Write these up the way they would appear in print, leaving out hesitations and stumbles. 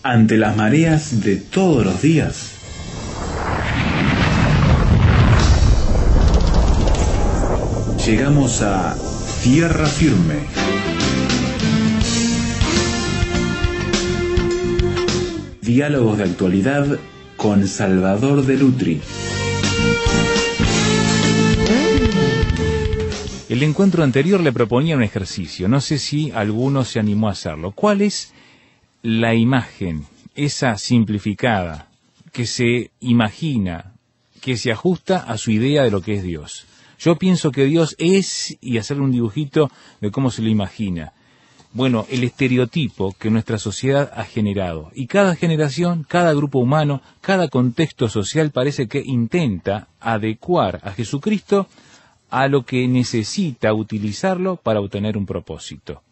ante las mareas de todos los días. Llegamos a tierra firme. Diálogos de actualidad con Salvador de Lutri. El encuentro anterior le proponía un ejercicio, no sé si alguno se animó a hacerlo. ¿Cuál es la imagen, esa simplificada, que se imagina, que se ajusta a su idea de lo que es Dios? Yo pienso que Dios es, y hacerle un dibujito de cómo se lo imagina. Bueno, el estereotipo que nuestra sociedad ha generado. Y cada generación, cada grupo humano, cada contexto social parece que intenta adecuar a Jesucristo a lo que necesita utilizarlo para obtener un propósito.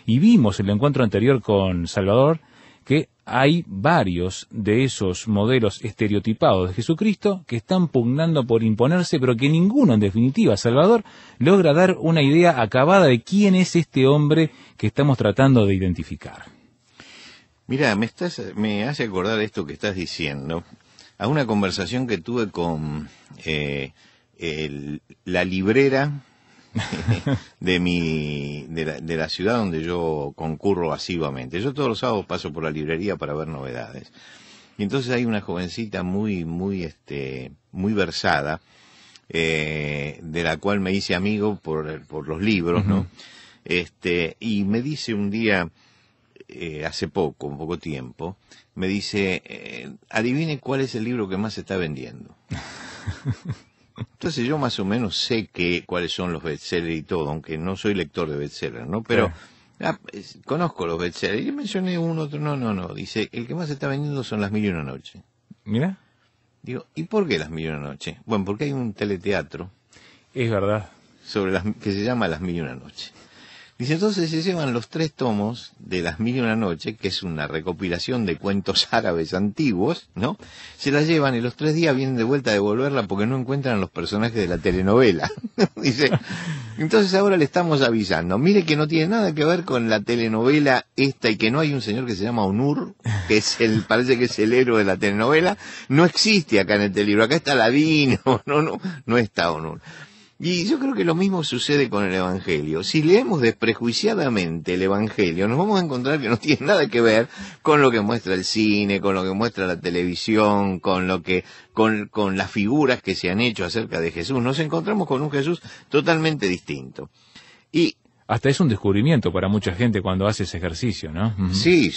Y vimos en el encuentro anterior con Salvador que hay varios de esos modelos estereotipados de Jesucristo que están pugnando por imponerse, pero que ninguno, en definitiva, Salvador, logra dar una idea acabada de quién es este hombre que estamos tratando de identificar. Mira, me hace acordar esto que estás diciendo a una conversación que tuve con la librera de la ciudad donde yo concurro asiduamente. Yo todos los sábados paso por la librería para ver novedades. Y entonces hay una jovencita muy versada, de la cual me hice amigo por los libros, ¿no? Y me dice un día, hace poco tiempo, me dice, adivine cuál es el libro que más se está vendiendo. Entonces yo más o menos sé cuáles son los bestsellers y todo, aunque no soy lector de bestsellers, ¿no? Pero conozco los bestsellers. Y yo mencioné uno, otro, no. Dice, el que más se está vendiendo son Las Mil y una Noche. Mira. Digo, ¿y por qué Las Mil y una Noche? Bueno, porque hay un teleteatro. Es verdad. Que se llama Las Mil y una Noche. Dice, entonces se llevan los 3 tomos de Las Mil y una Noche, que es una recopilación de cuentos árabes antiguos, ¿no? Se la llevan y los 3 días vienen de vuelta a devolverla porque no encuentran los personajes de la telenovela. Dice, entonces ahora le estamos avisando, mire que no tiene nada que ver con la telenovela esta y que no hay un señor que se llama Onur, que es parece que es el héroe de la telenovela, no existe acá en este libro, acá está Ladino, no está Onur. Y yo creo que lo mismo sucede con el Evangelio. Si leemos desprejuiciadamente el Evangelio, nos vamos a encontrar que no tiene nada que ver con lo que muestra el cine, con lo que muestra la televisión, con las figuras que se han hecho acerca de Jesús. Nos encontramos con un Jesús totalmente distinto. Y hasta es un descubrimiento para mucha gente cuando hace ese ejercicio, ¿no? Sí,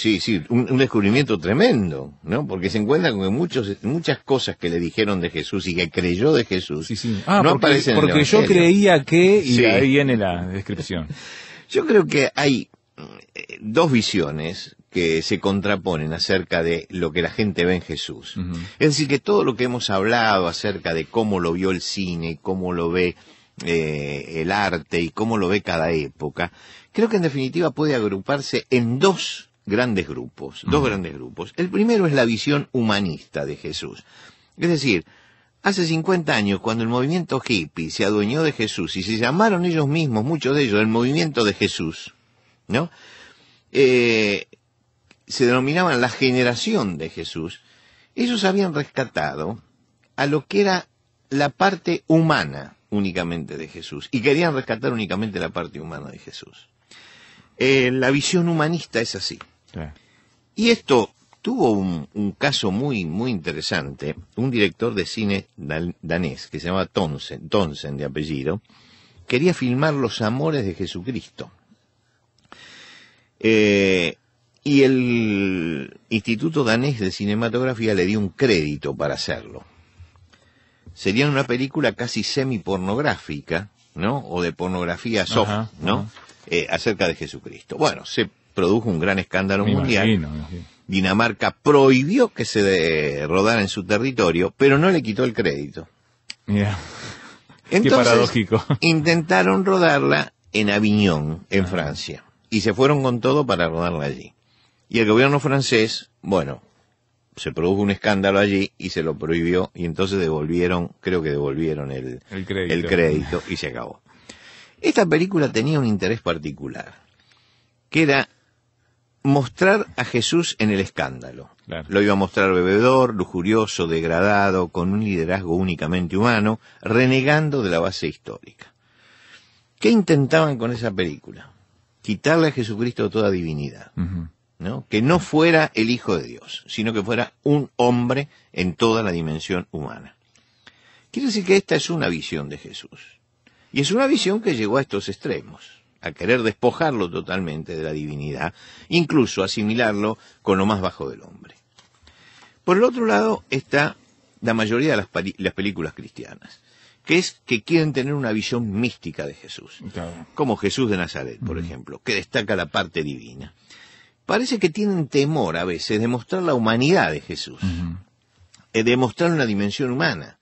un descubrimiento tremendo, ¿no? Porque se encuentra con que muchas cosas que le dijeron de Jesús y que creyó de Jesús no aparecen en el porque yo creía que, y ahí viene la descripción. Yo creo que hay 2 visiones que se contraponen acerca de lo que la gente ve en Jesús. Es decir, que todo lo que hemos hablado acerca de cómo lo vio el cine, cómo lo ve el arte y cómo lo ve cada época, creo que en definitiva puede agruparse en 2 grandes grupos. El primero es la visión humanista de Jesús. Es decir, hace 50 años, cuando el movimiento hippie se adueñó de Jesús y se llamaron ellos mismos, muchos de ellos, el movimiento de Jesús, ¿no? Se denominaban la generación de Jesús. Ellos habían rescatado a lo que era la parte humana únicamente de Jesús, y querían rescatar únicamente la parte humana de Jesús. La visión humanista es así. Sí. Y esto tuvo un caso muy interesante. Un director de cine danés, que se llamaba Tonsen de apellido, quería filmar los amores de Jesucristo. Y el Instituto Danés de Cinematografía le dio un crédito para hacerlo. Sería una película casi semi-pornográfica, ¿no? O de pornografía soft, ¿no? Acerca de Jesucristo. Bueno, se produjo un gran escándalo mundial. Imagino. Dinamarca prohibió que se rodara en su territorio, pero no le quitó el crédito. Mira, entonces, qué paradójico. Intentaron rodarla en Aviñón, en Francia, y se fueron con todo para rodarla allí. Y el gobierno francés, bueno, se produjo un escándalo allí y se lo prohibió, y entonces creo que devolvieron el crédito y se acabó. Esta película tenía un interés particular, que era mostrar a Jesús en el escándalo. Claro. Lo iba a mostrar bebedor, lujurioso, degradado, con un liderazgo únicamente humano, renegando de la base histórica. ¿Qué intentaban con esa película? Quitarle a Jesucristo toda divinidad, ¿no? Que no fuera el Hijo de Dios, sino que fuera un hombre en toda la dimensión humana. Quiere decir que esta es una visión de Jesús. Y es una visión que llegó a estos extremos, a querer despojarlo totalmente de la divinidad, incluso asimilarlo con lo más bajo del hombre. Por el otro lado está la mayoría de las películas cristianas, que es que quieren tener una visión mística de Jesús, Claro. como Jesús de Nazaret, por ejemplo, que destaca la parte divina. Parece que tienen temor a veces de mostrar la humanidad de Jesús, de mostrar una dimensión humana.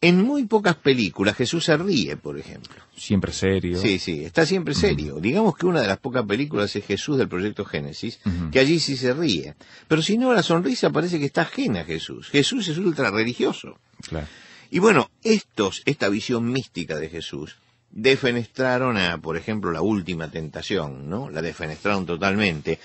En muy pocas películas Jesús se ríe, por ejemplo. Siempre serio. Sí, está siempre serio. Digamos que una de las pocas películas es Jesús del Proyecto Génesis, que allí sí se ríe. Pero si no, la sonrisa parece que está ajena a Jesús. Jesús es ultra religioso. Claro. Y bueno, esta visión mística de Jesús, defenestraron a, por ejemplo, la última tentación, ¿no? La defenestraron totalmente.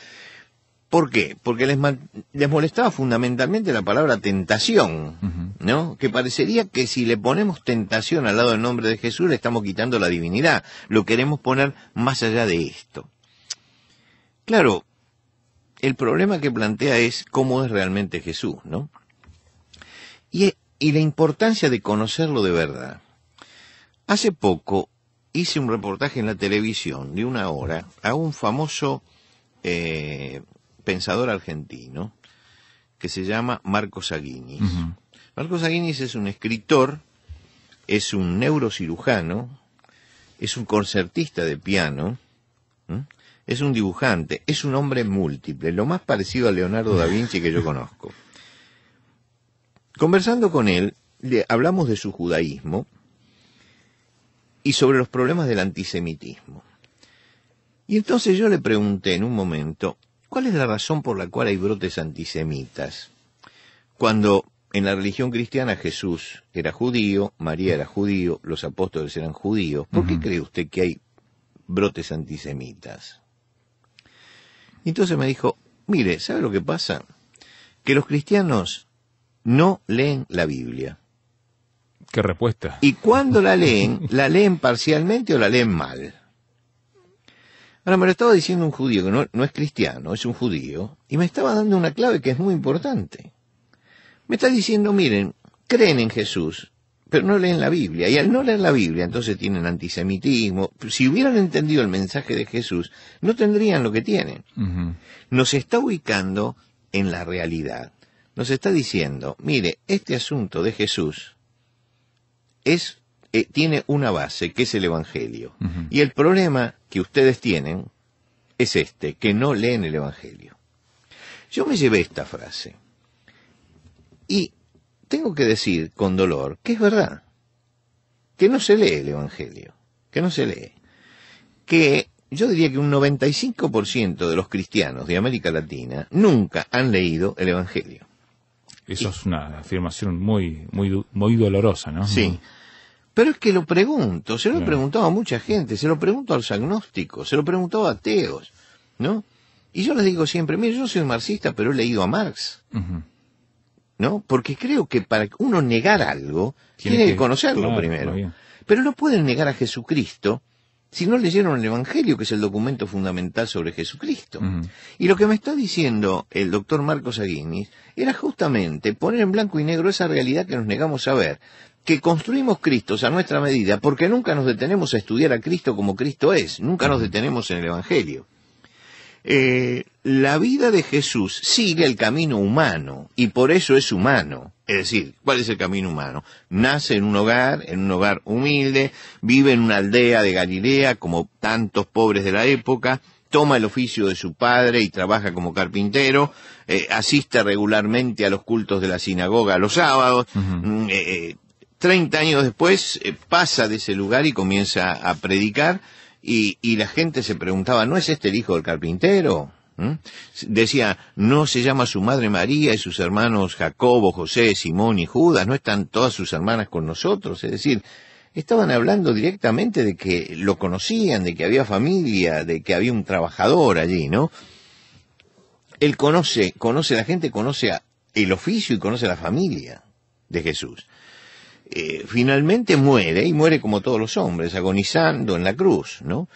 ¿Por qué? Porque les molestaba fundamentalmente la palabra tentación, ¿no? Que parecería que si le ponemos tentación al lado del nombre de Jesús, le estamos quitando la divinidad. Lo queremos poner más allá de esto. Claro, el problema que plantea es cómo es realmente Jesús, ¿no? Y la importancia de conocerlo de verdad. Hace poco hice un reportaje en la televisión de 1 hora a un famoso pensador argentino que se llama Marcos Aguinis. Marcos Aguinis es un escritor, es un neurocirujano, es un concertista de piano, es un dibujante, es un hombre múltiple, lo más parecido a Leonardo da Vinci que yo conozco. Conversando con él, hablamos de su judaísmo y sobre los problemas del antisemitismo. Y entonces yo le pregunté en un momento, ¿cuál es la razón por la cual hay brotes antisemitas? Cuando en la religión cristiana Jesús era judío, María era judío, los apóstoles eran judíos, ¿por qué cree usted que hay brotes antisemitas? Y entonces me dijo, mire, ¿sabe lo que pasa? Que los cristianos no leen la Biblia. ¿Qué respuesta? Y cuando la leen parcialmente o la leen mal. Ahora, me lo estaba diciendo un judío que no es cristiano, es un judío, y me estaba dando una clave que es muy importante. Me está diciendo, miren, creen en Jesús, pero no leen la Biblia, y al no leer la Biblia, entonces tienen antisemitismo. Si hubieran entendido el mensaje de Jesús, no tendrían lo que tienen. Nos está ubicando en la realidad. Nos está diciendo, mire, este asunto de Jesús tiene una base, que es el Evangelio. Y el problema que ustedes tienen es que no leen el Evangelio. Yo me llevé esta frase. Y tengo que decir con dolor que es verdad. Que no se lee el Evangelio. Que no se lee. Que yo diría que un 95% de los cristianos de América Latina nunca han leído el Evangelio. Eso es una afirmación muy dolorosa, ¿no? Sí. Pero es que lo pregunto, se lo he preguntado a mucha gente, se lo pregunto a los agnósticos, se lo he preguntado a ateos, ¿no? Y yo les digo siempre, mire, yo soy marxista, pero he leído a Marx, ¿no? Porque creo que para uno negar algo, tiene que conocerlo primero. Pero no pueden negar a Jesucristo si no leyeron el Evangelio, que es el documento fundamental sobre Jesucristo. Y lo que me está diciendo el doctor Marcos Aguinis era justamente poner en blanco y negro esa realidad que nos negamos a ver, que construimos Cristos a nuestra medida porque nunca nos detenemos a estudiar a Cristo como Cristo es, nunca nos detenemos en el Evangelio. La vida de Jesús sigue el camino humano y por eso es humano. Es decir, ¿cuál es el camino humano? Nace en un hogar humilde, vive en una aldea de Galilea como tantos pobres de la época, toma el oficio de su padre y trabaja como carpintero, asiste regularmente a los cultos de la sinagoga los sábados, 30 años después pasa de ese lugar y comienza a predicar y la gente se preguntaba, ¿no es este el hijo del carpintero? Decía, ¿no se llama su madre María y sus hermanos Jacobo, José, Simón y Judas? ¿No están todas sus hermanas con nosotros? Es decir, estaban hablando directamente de que lo conocían, de que había familia, de que había un trabajador allí, ¿no? Él la gente conoce el oficio y conoce la familia de Jesús. Finalmente muere, y muere como todos los hombres, agonizando en la cruz, ¿no?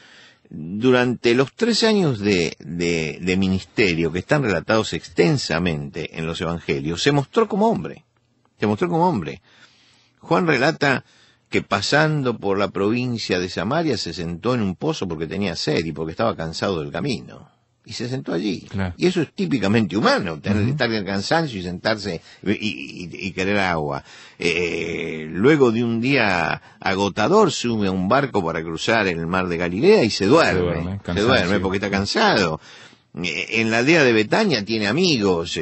Durante los 3 años de ministerio, que están relatados extensamente en los evangelios, se mostró como hombre. Juan relata que pasando por la provincia de Samaria se sentó en un pozo porque tenía sed y porque estaba cansado del camino. Y se sentó allí. Claro. Y eso es típicamente humano, estar en cansancio y sentarse y querer agua. Luego de un día agotador, sube a un barco para cruzar el mar de Galilea y se duerme porque está cansado. En la aldea de Betania tiene amigos,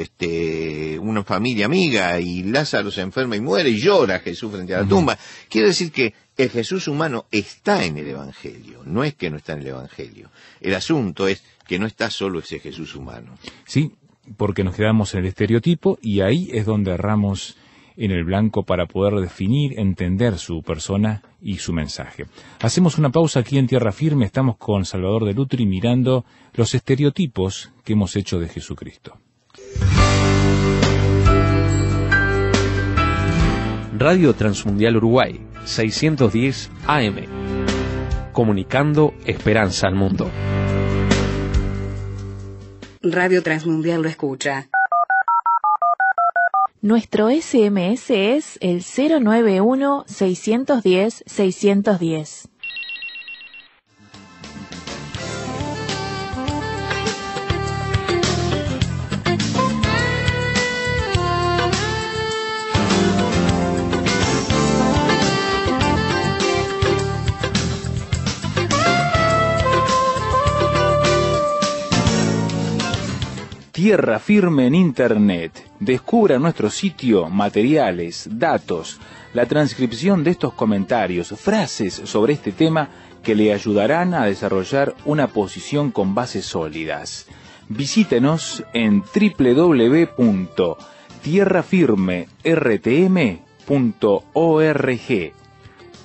una familia amiga, y Lázaro se enferma y muere, y llora Jesús frente a la tumba. Quiere decir que el Jesús humano está en el Evangelio, no es que no está en el Evangelio. El asunto es que no está solo ese Jesús humano. Sí, porque nos quedamos en el estereotipo y ahí es donde erramos en el blanco para poder definir, entender su persona y su mensaje. Hacemos una pausa aquí en Tierra Firme, estamos con Salvador de Lutri mirando los estereotipos que hemos hecho de Jesucristo. Radio Transmundial Uruguay, 610 AM. Comunicando esperanza al mundo. Radio Transmundial lo escucha. Nuestro SMS es el 091-610-610. Tierra Firme en Internet. Descubra nuestro sitio, materiales, datos, la transcripción de estos comentarios, frases sobre este tema que le ayudarán a desarrollar una posición con bases sólidas. Visítenos en www.tierrafirmertm.org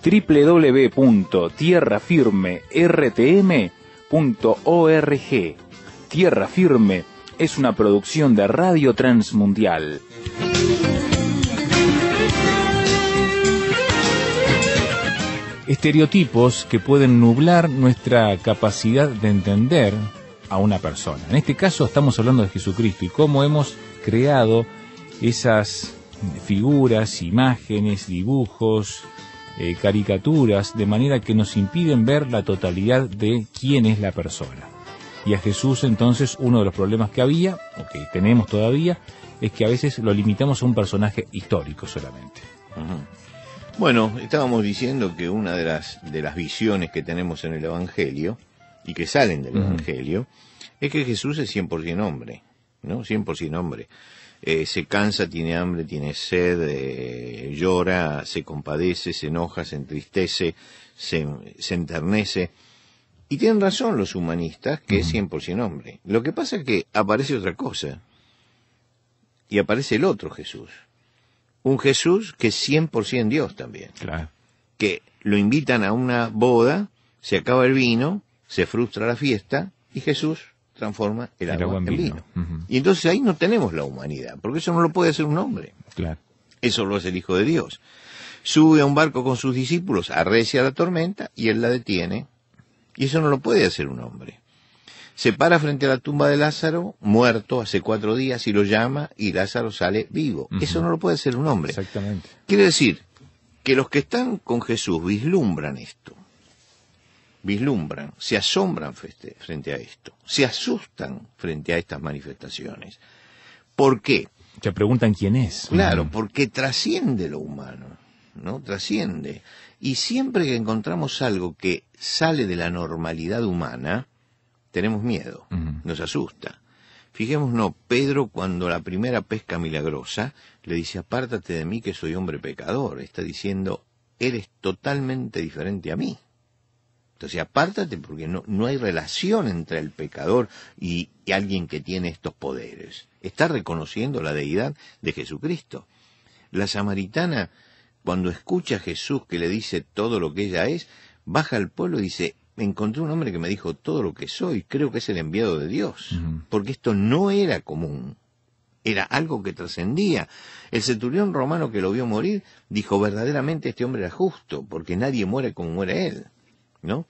www.tierrafirmertm.org. Tierra Firme es una producción de Radio Transmundial. Estereotipos que pueden nublar nuestra capacidad de entender a una persona. En este caso estamos hablando de Jesucristo y cómo hemos creado esas figuras, imágenes, dibujos, caricaturas, de manera que nos impiden ver la totalidad de quién es la persona. Y a Jesús, entonces, uno de los problemas que había, o que tenemos todavía, es que a veces lo limitamos a un personaje histórico solamente. Bueno, estábamos diciendo que una de las visiones que tenemos en el Evangelio, y que salen del Evangelio, es que Jesús es 100% hombre, ¿no? 100% hombre. Se cansa, tiene hambre, tiene sed, llora, se compadece, se enoja, se entristece, se enternece. Y tienen razón los humanistas que es 100% hombre. Lo que pasa es que aparece otra cosa. Y aparece el otro Jesús. Un Jesús que es 100% Dios también. Claro. Que lo invitan a una boda, se acaba el vino, se frustra la fiesta, y Jesús transforma el agua en vino. Y entonces ahí no tenemos la humanidad, porque eso no lo puede hacer un hombre. Claro. Eso lo hace el Hijo de Dios. Sube a un barco con sus discípulos, arrecia la tormenta, y él la detiene. Y eso no lo puede hacer un hombre. Se para frente a la tumba de Lázaro, muerto hace 4 días, y lo llama, y Lázaro sale vivo. Eso no lo puede hacer un hombre. Exactamente. Quiere decir que los que están con Jesús vislumbran esto. Se asombran frente a esto. Se asustan frente a estas manifestaciones. ¿Por qué? Te preguntan quién es. Claro, porque trasciende lo humano, ¿no? Trasciende. Y siempre que encontramos algo que sale de la normalidad humana, tenemos miedo, nos asusta. Fijémonos, Pedro, cuando la primera pesca milagrosa, le dice, apártate de mí que soy hombre pecador. Está diciendo, eres totalmente diferente a mí. Entonces, apártate porque no hay relación entre el pecador y alguien que tiene estos poderes. Está reconociendo la deidad de Jesucristo. La samaritana, cuando escucha a Jesús que le dice todo lo que ella es, baja al pueblo y dice, encontré un hombre que me dijo todo lo que soy, creo que es el enviado de Dios, porque esto no era común, era algo que trascendía. El centurión romano que lo vio morir dijo, verdaderamente este hombre era justo, porque nadie muere como muere él, ¿no?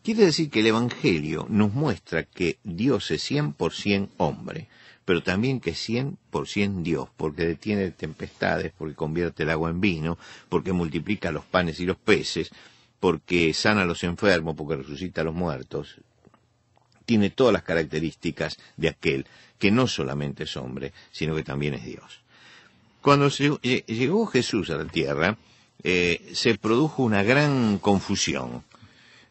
Quiere decir que el Evangelio nos muestra que Dios es 100% hombre, pero también que es 100% Dios, porque detiene tempestades, porque convierte el agua en vino, porque multiplica los panes y los peces, porque sana a los enfermos, porque resucita a los muertos. Tiene todas las características de aquel que no solamente es hombre, sino que también es Dios. Cuando llegó Jesús a la tierra, se produjo una gran confusión.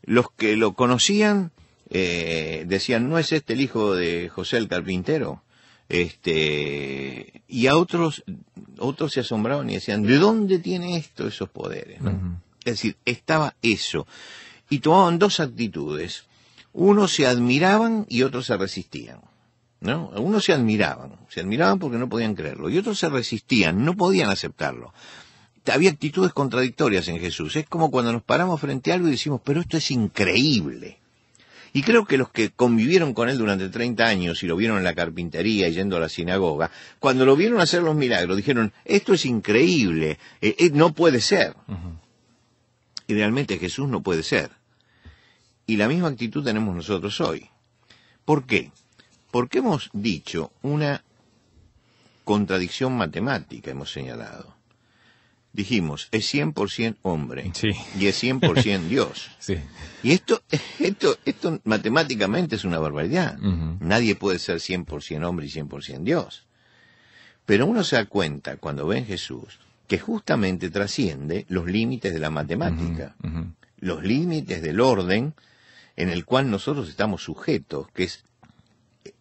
Los que lo conocían decían, ¿no es este el hijo de José el carpintero? Y a otros se asombraban y decían, ¿de dónde tiene esos poderes? ¿No? Es decir, estaba eso. Y tomaban dos actitudes. Unos se admiraban y otros se resistían, ¿no? Unos se admiraban porque no podían creerlo, y otros se resistían, no podían aceptarlo. Había actitudes contradictorias en Jesús. Es como cuando nos paramos frente a algo y decimos, pero esto es increíble. Y creo que los que convivieron con él durante 30 años y lo vieron en la carpintería y yendo a la sinagoga, cuando lo vieron hacer los milagros, dijeron, esto es increíble, no puede ser. Y realmente Jesús no puede ser. Y la misma actitud tenemos nosotros hoy. ¿Por qué? Porque hemos dicho una contradicción matemática, hemos señalado. Dijimos, es 100% hombre, sí, y es 100% Dios. Sí. Y esto matemáticamente es una barbaridad. Nadie puede ser 100% hombre y 100% Dios. Pero uno se da cuenta, cuando ve en Jesús, que justamente trasciende los límites de la matemática, los límites del orden en el cual nosotros estamos sujetos, que es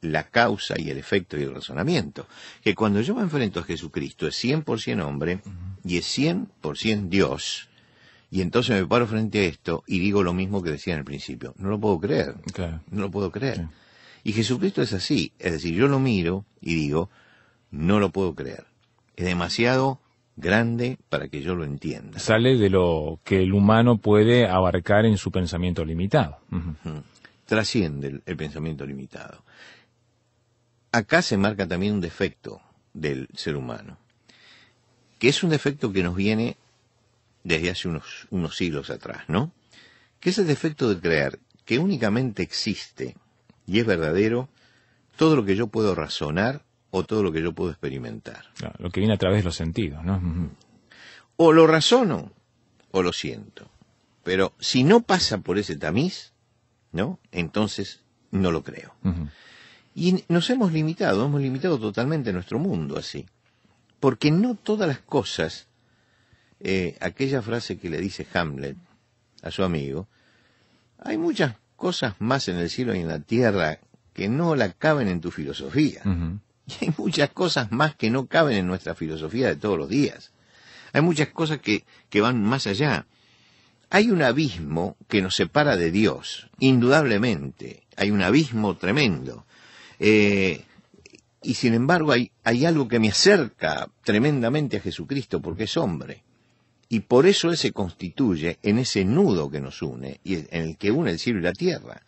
la causa y el efecto y el razonamiento. Que cuando yo me enfrento a Jesucristo es 100% hombre y es 100% Dios, y entonces me paro frente a esto y digo lo mismo que decía en el principio. No lo puedo creer. Claro. No lo puedo creer. Sí. Y Jesucristo es así. Es decir, yo lo miro y digo, no lo puedo creer. Es demasiado grande para que yo lo entienda. Sale de lo que el humano puede abarcar en su pensamiento limitado. Trasciende el pensamiento limitado. Acá se marca también un defecto del ser humano, que es un defecto que nos viene desde hace unos siglos atrás, ¿no? Que es el defecto de creer que únicamente existe y es verdadero todo lo que yo puedo razonar o todo lo que yo puedo experimentar. Claro, lo que viene a través de los sentidos, ¿no? O lo razono o lo siento. Pero si no pasa por ese tamiz, ¿no? Entonces no lo creo. Y nos hemos limitado totalmente nuestro mundo así. Porque no todas las cosas, aquella frase que le dice Hamlet a su amigo, hay muchas cosas más en el cielo y en la tierra que no la caben en tu filosofía. Y hay muchas cosas más que no caben en nuestra filosofía de todos los días. Hay muchas cosas que van más allá. Hay un abismo que nos separa de Dios, indudablemente. Hay un abismo tremendo. Y sin embargo hay algo que me acerca tremendamente a Jesucristo porque es hombre. Y por eso Él se constituye en ese nudo que nos une, y en el que une el cielo y la tierra.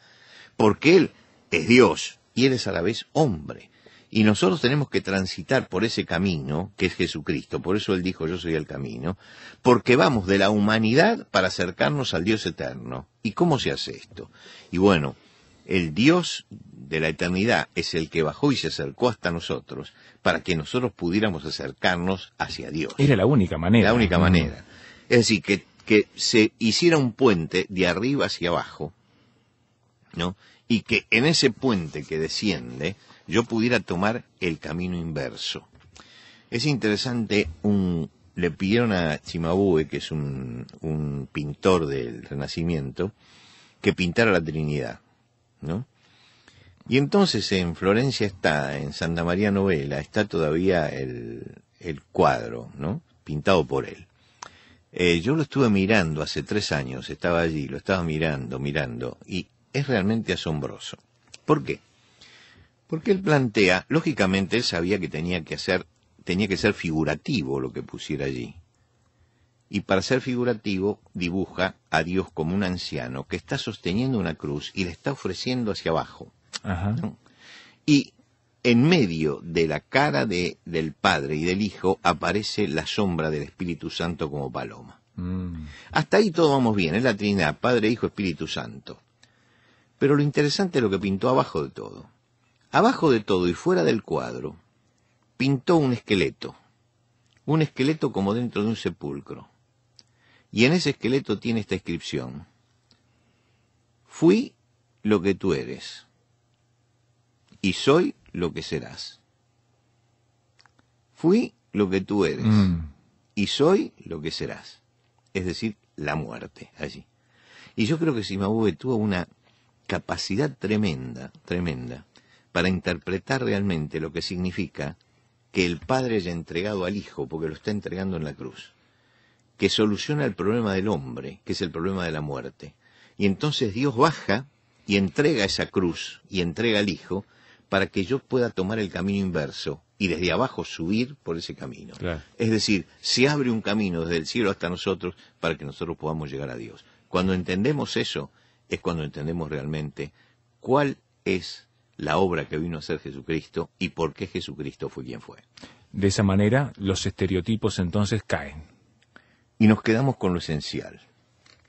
Porque Él es Dios y Él es a la vez hombre. Y nosotros tenemos que transitar por ese camino que es Jesucristo. Por eso Él dijo, yo soy el camino. Porque vamos de la humanidad para acercarnos al Dios eterno. ¿Y cómo se hace esto? Y bueno, el Dios de la eternidad es el que bajó y se acercó hasta nosotros para que nosotros pudiéramos acercarnos hacia Dios. Era la única manera. La única manera. Es decir, que se hiciera un puente de arriba hacia abajo, ¿no? Y que en ese puente que desciende yo pudiera tomar el camino inverso. Es interesante, le pidieron a Cimabue, que es un pintor del Renacimiento, que pintara la Trinidad, ¿no? Y entonces en Florencia en Santa María Novella, está todavía el cuadro, ¿no? Pintado por él. Yo lo estuve mirando hace 3 años, estaba allí, lo estaba mirando, y es realmente asombroso. ¿Por qué? Porque él plantea, lógicamente él sabía que tenía que ser figurativo lo que pusiera allí. y para ser figurativo dibuja a Dios como un anciano que está sosteniendo una cruz y le está ofreciendo hacia abajo. Ajá. ¿No? Y en medio de la cara del Padre y del Hijo aparece la sombra del Espíritu Santo como paloma. Hasta ahí todo vamos bien, es la Trinidad, Padre, Hijo, Espíritu Santo. Pero lo interesante es lo que pintó abajo de todo. Abajo de todo y fuera del cuadro, pintó un esqueleto como dentro de un sepulcro. Y en ese esqueleto tiene esta inscripción: fui lo que tú eres, y soy lo que serás. Fui lo que tú eres, y soy lo que serás. Es decir, la muerte, allí. Y yo creo que Cimabue tuvo una capacidad tremenda, para interpretar realmente lo que significa que el Padre haya entregado al Hijo, porque lo está entregando en la cruz, que soluciona el problema del hombre, que es el problema de la muerte. Y entonces Dios baja y entrega esa cruz, y entrega al Hijo, para que yo pueda tomar el camino inverso, y desde abajo subir por ese camino. Claro. Es decir, se abre un camino desde el cielo hasta nosotros, para que nosotros podamos llegar a Dios. Cuando entendemos eso, es cuando entendemos realmente cuál es la obra que vino a hacer Jesucristo y por qué Jesucristo fue quien fue. De esa manera, los estereotipos entonces caen. Y nos quedamos con lo esencial.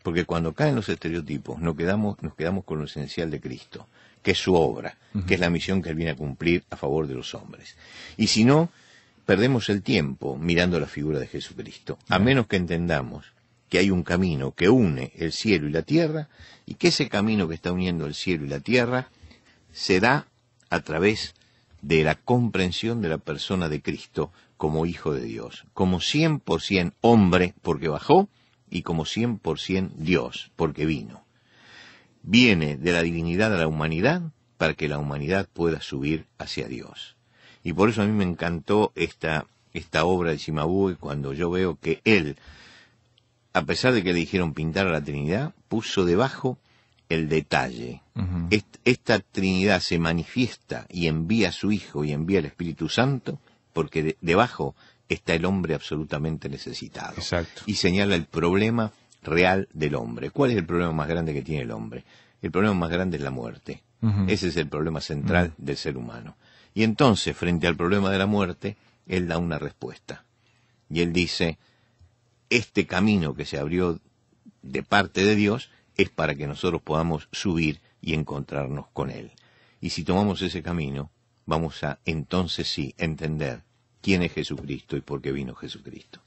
Porque cuando caen los estereotipos, nos quedamos con lo esencial de Cristo, que es su obra, que es la misión que Él viene a cumplir a favor de los hombres. Y si no, perdemos el tiempo mirando la figura de Jesucristo, a menos que entendamos que hay un camino que une el cielo y la tierra, y que ese camino que está uniendo el cielo y la tierra se da a través de la comprensión de la persona de Cristo como Hijo de Dios, como 100% hombre porque bajó, y como 100% Dios porque vino. Viene de la divinidad a la humanidad para que la humanidad pueda subir hacia Dios. Y por eso a mí me encantó esta obra de Cimabue, cuando yo veo que él, a pesar de que le dijeron pintar a la Trinidad, puso debajo el detalle. Esta Trinidad se manifiesta y envía a su Hijo y envía al Espíritu Santo, porque debajo está el hombre absolutamente necesitado. Exacto. Y señala el problema real del hombre. ¿Cuál es el problema más grande que tiene el hombre? El problema más grande es la muerte. Ese es el problema central del ser humano. Y entonces, frente al problema de la muerte, él da una respuesta. Y él dice, este camino que se abrió de parte de Dios es para que nosotros podamos subir y encontrarnos con Él. Y si tomamos ese camino, vamos a entonces sí entender quién es Jesucristo y por qué vino Jesucristo.